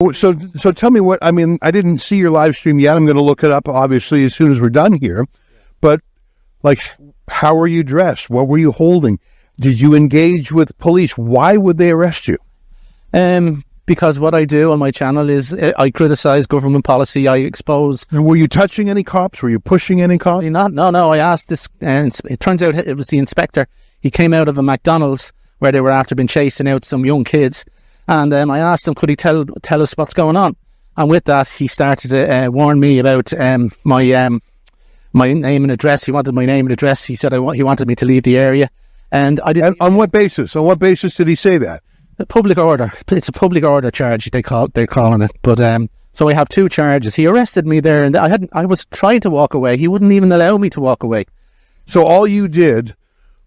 So tell me what, I mean, I didn't see your live stream yet. I'm going to look it up, obviously, as soon as we're done here. But, like, how were you dressed? What were you holding? Did you engage with police? Why would they arrest you? Because what I do on my channel is I criticize government policy. I expose. And were you touching any cops? Were you pushing any cops? No. I asked this, and it turns out it was the inspector. He came out of a McDonald's where they were after been chasing out some young kids. And I asked him, could he tell us what's going on? And with that, he started to warn me about my name and address. He wanted my name and address. He said he wanted me to leave the area. And I didn't. And on what basis? On what basis did he say that? A public order. It's a public order charge. They're calling it. But so I have two charges. He arrested me there, and I was trying to walk away. He wouldn't even allow me to walk away. So all you did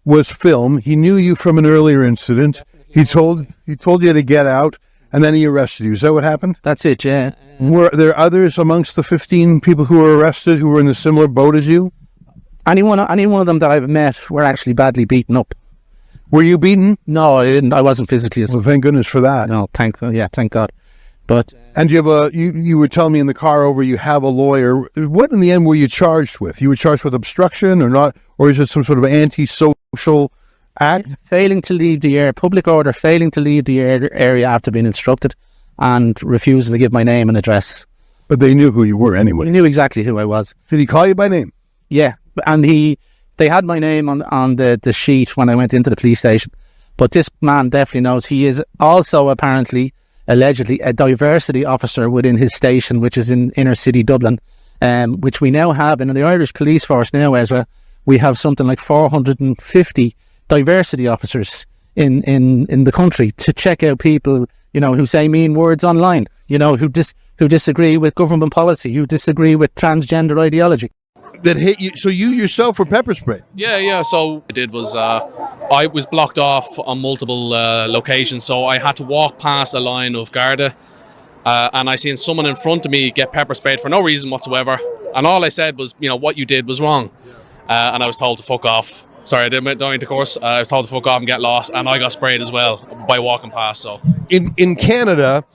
was film. He knew you from an earlier incident. He told you to get out, and then he arrested you. Is that what happened? That's it, yeah. Were there others amongst the 15 people who were arrested who were in a similar boat as you? Any one of them that I've met were actually badly beaten up. Were you beaten? No, I didn't. I wasn't physically assaulted. Well, thank goodness for that. No, thank God. But and you have you were telling me in the car over you have a lawyer. What in the end were you charged with? You were charged with obstruction or not, or is it some sort of antisocial act? Failing to leave the area, public order, failing to leave the area after being instructed, and refusing to give my name and address. But they knew who you were anyway. They knew exactly who I was. Did he call you by name? Yeah, and they had my name on the sheet when I went into the police station. But this man definitely knows. He is also allegedly a diversity officer within his station, which is in inner city Dublin, which we now have. And in the Irish police force now, Ezra, we have something like 450 diversity officers in the country to check out people, who say mean words online, who disagree with government policy, who disagree with transgender ideology. That hit you, so you yourself were pepper sprayed? Yeah. So what I did was I was blocked off on multiple locations, so I had to walk past a line of Garda, and I seen someone in front of me get pepper sprayed for no reason whatsoever. And all I said was, what you did was wrong, and I was told to fuck off. Sorry, I didn't mean to course. I was told to fuck off and get lost, and I got sprayed as well by walking past. So in Canada,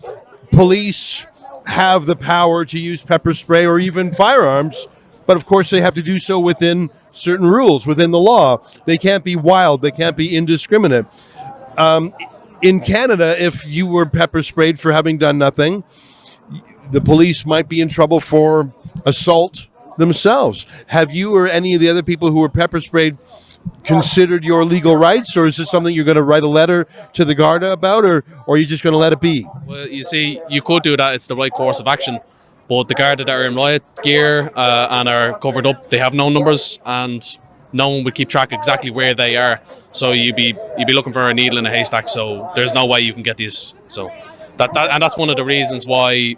police have the power to use pepper spray or even firearms. But of course, they have to do so within certain rules, within the law. They can't be wild. They can't be indiscriminate. In Canada, if you were pepper sprayed for having done nothing, the police might be in trouble for assault themselves. Have you or any of the other people who were pepper sprayed considered your legal rights, or is this something you're going to write a letter to the Garda about, or are you just going to let it be? Well, you see, you could do that. It's the right course of action. But the Garda that are in riot gear and are covered up, they have no numbers, and no one would keep track exactly where they are. So you'd be looking for a needle in a haystack. So there's no way you can get these. So that's one of the reasons why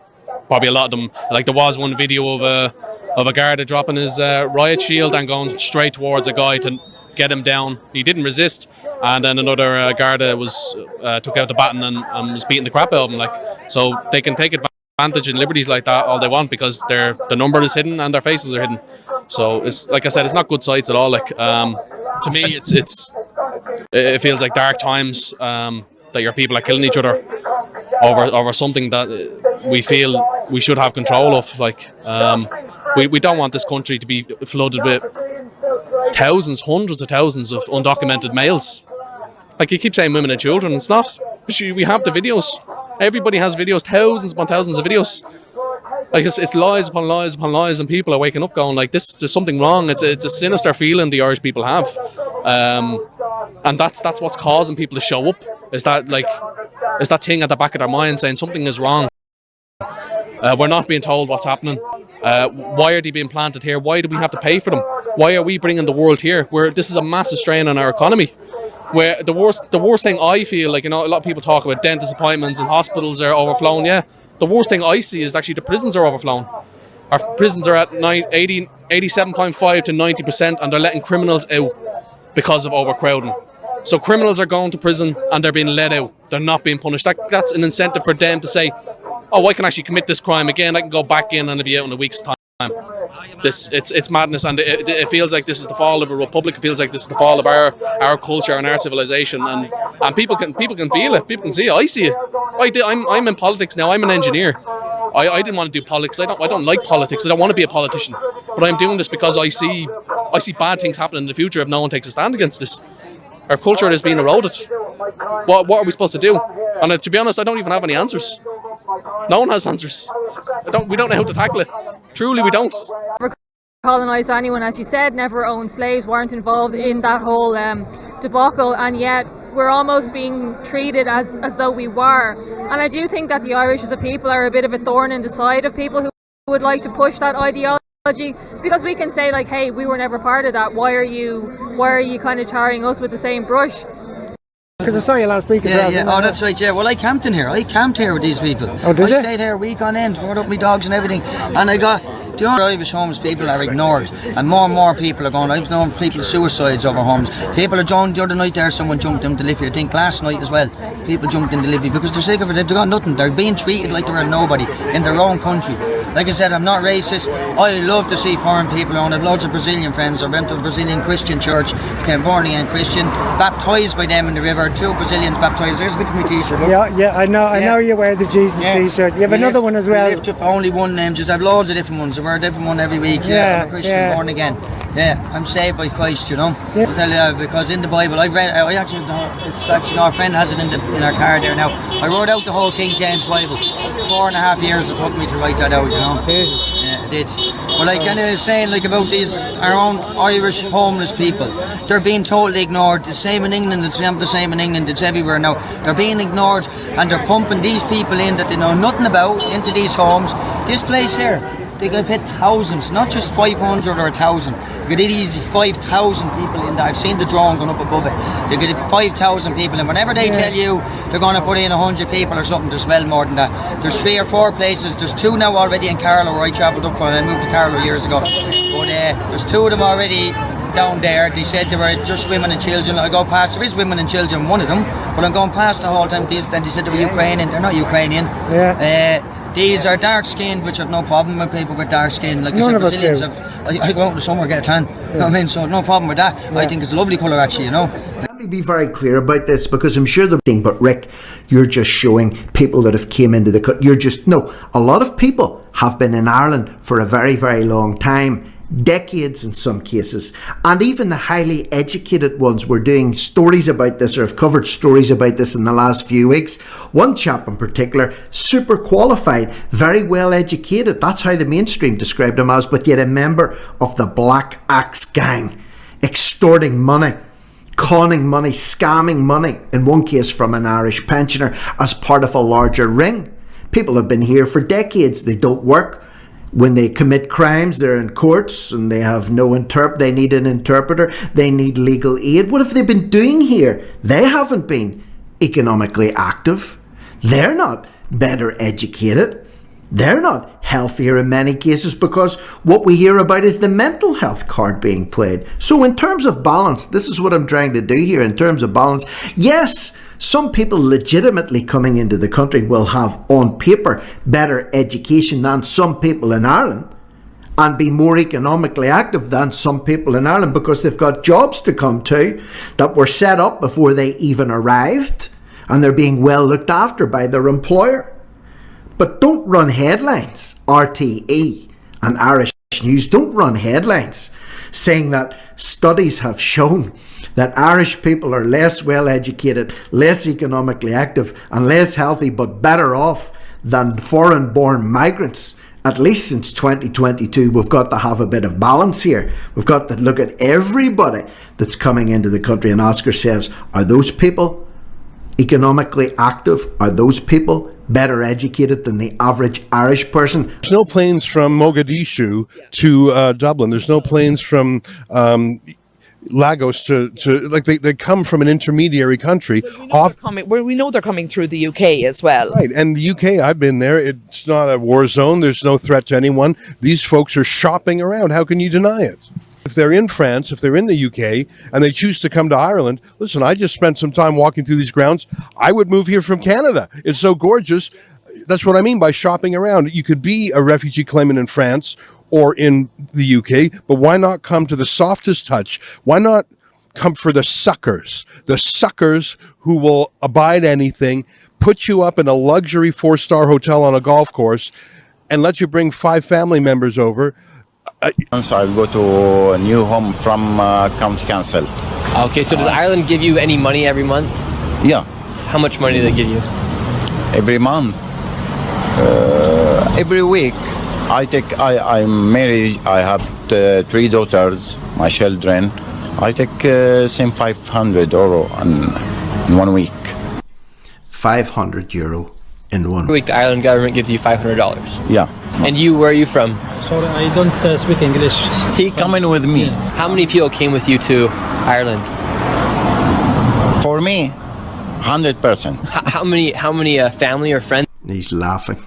probably a lot of them, like there was one video of a Garda dropping his riot shield and going straight towards a guy to get him down. He didn't resist, and then another Garda took out the baton and was beating the crap out of him. Like, so they can take advantage and liberties like that all they want because the number is hidden and their faces are hidden. So it's like I said, it's not good sights at all. Like to me, it feels like dark times that your people are killing each other over something that we feel we should have control of. Like we don't want this country to be flooded with thousands, hundreds of thousands of undocumented males. Like you keep saying women and children, it's not. We have the videos. Everybody has videos, thousands upon thousands of videos. Like it's lies upon lies upon lies, and people are waking up going like, there's something wrong. It's a sinister feeling the Irish people have, and that's what's causing people to show up. Is that thing at the back of their mind saying something is wrong. We're not being told what's happening. Why are they being planted here? Why do we have to pay for them? Why are we bringing the world here? Where this is a massive strain on our economy. Where the worst thing I feel, like, a lot of people talk about dentist appointments and hospitals are overflown. Yeah, the worst thing I see is actually the prisons are overflown. Our prisons are at 87.5 to 90%, and they're letting criminals out because of overcrowding. So criminals are going to prison and they're being let out. They're not being punished. That's an incentive for them to say, oh, I can actually commit this crime again. I can go back in and I'll be out in a week's time. It's madness, and it feels like this is the fall of a republic. It feels like this is the fall of our culture and our civilization, and and people can feel it. People can see it. I see it. I'm in politics now. I'm an engineer. I didn't want to do politics. I don't like politics. I don't want to be a politician. But I'm doing this because I see bad things happening in the future if no one takes a stand against this. Our culture is being eroded. What are we supposed to do? And to be honest, I don't even have any answers. No one has answers. We don't know how to tackle it. Truly, we don't. Never colonised anyone, as you said, never owned slaves, weren't involved in that whole debacle, and yet we're almost being treated as though we were. And I do think that the Irish as a people are a bit of a thorn in the side of people who would like to push that ideology, because we can say like, hey, we were never part of that. Why are you kind of tarring us with the same brush? Because I saw you last week as well. Yeah. Oh, that's right, yeah. Well, I camped in here. I camped here with these people. Oh, did you? I stayed here week on end, brought up my dogs and everything. And I got... The Irish homes people are ignored, and more people are going. I've known people suicides over homes. People are joined the other night there, someone jumped into Liffey. I think last night as well, people jumped into Liffey because they're sick of it. They've got nothing. They're being treated like they're nobody in their own country. Like I said, I'm not racist. I love to see foreign people on. I've loads of Brazilian friends. I went to a Brazilian Christian church, became born again Christian, baptised by them in the river. 2 Brazilians baptised. There's a bit of my t-shirt. Look. Yeah, I know you wear the Jesus t-shirt. You have another one as well. We lift up only one name. Just have loads of different ones. I wear a different one every week. I'm a Christian, born again. Yeah, I'm saved by Christ, you know. Yeah. I'll tell you, because in the Bible, I've read. I actually know. It's actually our friend has it in our car there now. I wrote out the whole King James Bible. 4.5 years it took me to write that out, you know. Jesus. Yeah, it did. But like kind of saying like about these our own Irish homeless people, they're being totally ignored. The same in England. It's the same in England. It's everywhere now. They're being ignored, and they're pumping these people in that they know nothing about into these homes. This place here, they could put thousands, not just 500 or 1,000. You could easily 5,000 people in there. I've seen the drone going up above it. You could have 5,000 people in. Whenever they tell you they're going to put in 100 people or something, there's well more than that. There's 3 or 4 places. There's 2 now already in Carlow where I travelled up from. I moved to Carlow years ago. But there's 2 of them already down there. They said they were just women and children. I go past, there is women and children, one of them, but I'm going past the whole time. Then they said they were Ukrainian. They're not Ukrainian. These are dark skinned, which I've no problem with people with dark skin. Like None I of said, us Brazilians, I go out in the summer get a tan. You know what I mean? So no problem with that. I think it's a lovely colour actually, you know. Let me be very clear about this, because I'm sure the thing, but Rick, you're just showing people that have came into the country. A lot of people have been in Ireland for a very, very long time. Decades in some cases, and even the highly educated ones were doing stories about this, or have covered stories about this in the last few weeks. One chap in particular, super qualified, very well educated, that's how the mainstream described him as, but yet a member of the Black Axe gang, extorting money, conning money, scamming money, in one case from an Irish pensioner, as part of a larger ring. People have been here for decades. They don't work. When they commit crimes, they're in courts and they have no they need an interpreter, they need legal aid. What have they been doing here? They haven't been economically active. They're not better educated. They're not healthier in many cases, because what we hear about is the mental health card being played. So in terms of balance, this is what I'm trying to do here. In terms of balance, yes, some people legitimately coming into the country will have, on paper, better education than some people in Ireland, and be more economically active than some people in Ireland, because they've got jobs to come to that were set up before they even arrived, and they're being well looked after by their employer. But don't run headlines, RTE and Irish News, don't run headlines saying that studies have shown that Irish people are less well educated, less economically active and less healthy, but better off than foreign born migrants. At least since 2022, we've got to have a bit of balance here. We've got to look at everybody that's coming into the country and ask ourselves, are those people economically active? Are those people better educated than the average Irish person? There's no planes from Mogadishu to Dublin. There's no planes from Lagos to like they come from an intermediary country. We know they're coming through the UK as well. Right, and the UK, I've been there. It's not a war zone. There's no threat to anyone. These folks are shopping around. How can you deny it? If they're in France, if they're in the UK, and they choose to come to Ireland, listen, I just spent some time walking through these grounds. I would move here from Canada. It's so gorgeous. That's what I mean by shopping around. You could be a refugee claimant in France or in the UK, but why not come to the softest touch? Why not come for the suckers who will abide anything, put you up in a luxury 4-star hotel on a golf course, and let you bring 5 family members over. Once I'll go to a new home from county council. Okay, so does Ireland give you any money every month? Yeah, How much money do they give you? every month, every week. I'm married. I have 3 daughters, my children. I take same €500 in 1 week. €500 in 1 Every week the Ireland government gives you $500. Yeah. And you, where are you from? Sorry, I don't speak English. He coming with me. How many people came with you to Ireland? For me, 100%. How many family or friends? He's laughing.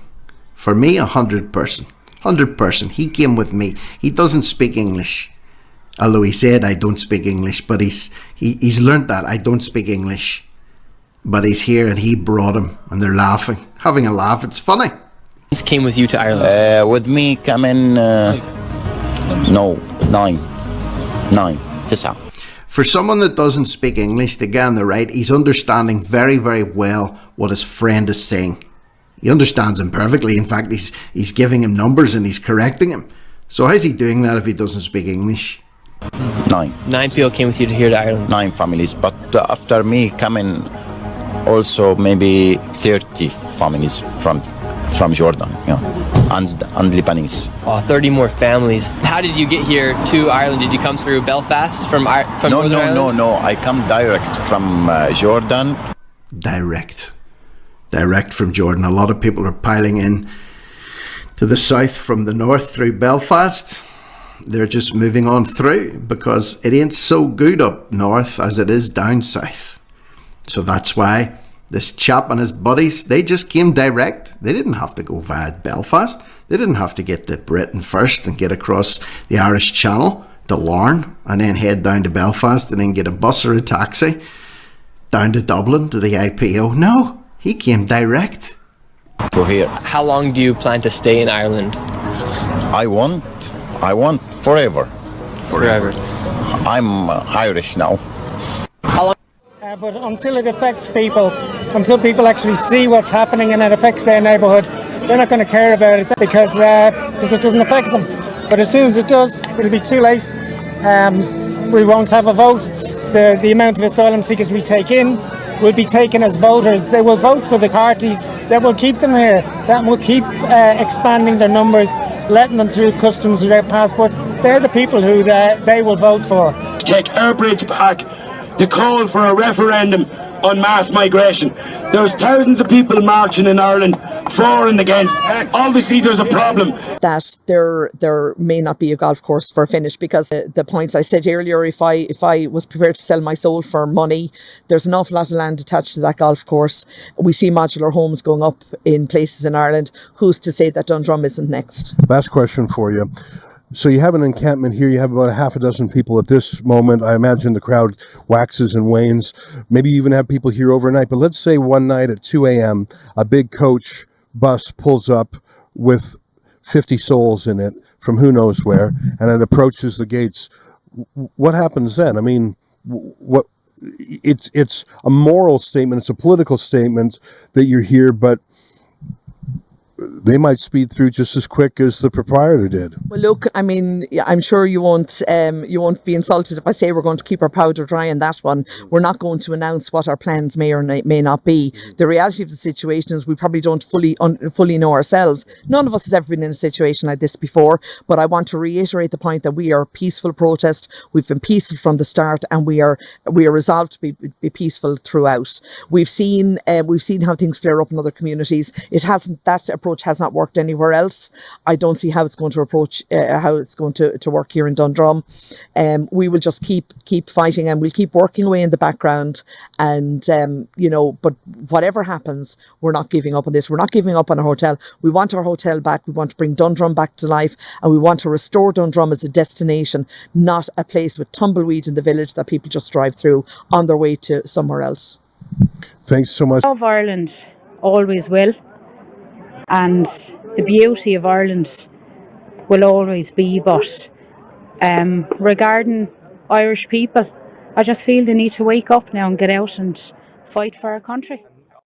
For me, 100%. 100%. He came with me. He doesn't speak English. Although he said I don't speak English, but he's learnt that I don't speak English. But he's here and he brought him, and they're laughing, having a laugh. It's funny. Came with you to Ireland? With me coming, no, 9. 9. 9. For someone that doesn't speak English, the guy on the right, he's understanding very, very well what his friend is saying. He understands him perfectly. In fact, he's giving him numbers and he's correcting him. So how's he doing that if he doesn't speak English? 9. 9 people came with you to here to Ireland? 9 families, but after me coming also maybe 30 families from Jordan, yeah, and Lebanese. Oh, 30 more families. How did you get here to Ireland? Did you come through Belfast from Northern Ireland? No. I come direct from Jordan. Direct from Jordan. A lot of people are piling in to the south from the north through Belfast. They're just moving on through because it ain't so good up north as it is down south. So that's why this chap and his buddies, they just came direct. They didn't have to go via Belfast. They didn't have to get to Britain first and get across the Irish Channel to Larne and then head down to Belfast and then get a bus or a taxi down to Dublin to the IPO. No, he came direct. Go here. How long do you plan to stay in Ireland? I want forever. Forever. I'm Irish now. But until it affects people, until people actually see what's happening and it affects their neighbourhood, they're not going to care about it because it doesn't affect them. But as soon as it does, it'll be too late. We won't have a vote. The amount of asylum seekers we take in will be taken as voters. They will vote for the parties that will keep them here, that will keep expanding their numbers, letting them through customs without passports. They're the people who they will vote for. Take our bridge back. The call for a referendum on mass migration. There's thousands of people marching in Ireland for and against. Obviously there's a problem. That there may not be a golf course for finish because the points I said earlier, if I was prepared to sell my soul for money, there's an awful lot of land attached to that golf course. We see modular homes going up in places in Ireland. Who's to say that Dundrum isn't next? Last question for you. So you have an encampment here. You have about 6 people at this moment. I imagine the crowd waxes and wanes. Maybe you even have people here overnight. But let's say one night at 2 a.m., a big coach bus pulls up with 50 souls in it from who knows where, and it approaches the gates. What happens then? I mean, what? It's a moral statement. It's a political statement that you're here, but they might speed through just as quick as the proprietor did. Well, look, I mean, I'm sure you won't be insulted if I say we're going to keep our powder dry on that one. We're not going to announce what our plans may or may not be. The reality of the situation is we probably don't fully know ourselves. None of us has ever been in a situation like this before, but I want to reiterate the point that we are a peaceful protest. We've been peaceful from the start, and we are resolved to be peaceful throughout. We've seen how things flare up in other communities. That approach has not worked anywhere else. I don't see how it's going to work here in Dundrum. We will just keep fighting, and we'll keep working away in the background. And but whatever happens, we're not giving up on this. We're not giving up on our hotel. We want our hotel back. We want to bring Dundrum back to life, and we want to restore Dundrum as a destination, not a place with tumbleweeds in the village that people just drive through on their way to somewhere else. Thanks so much. Love Ireland, always will. And the beauty of Ireland will always be, but regarding Irish people, I just feel they need to wake up now and get out and fight for our country.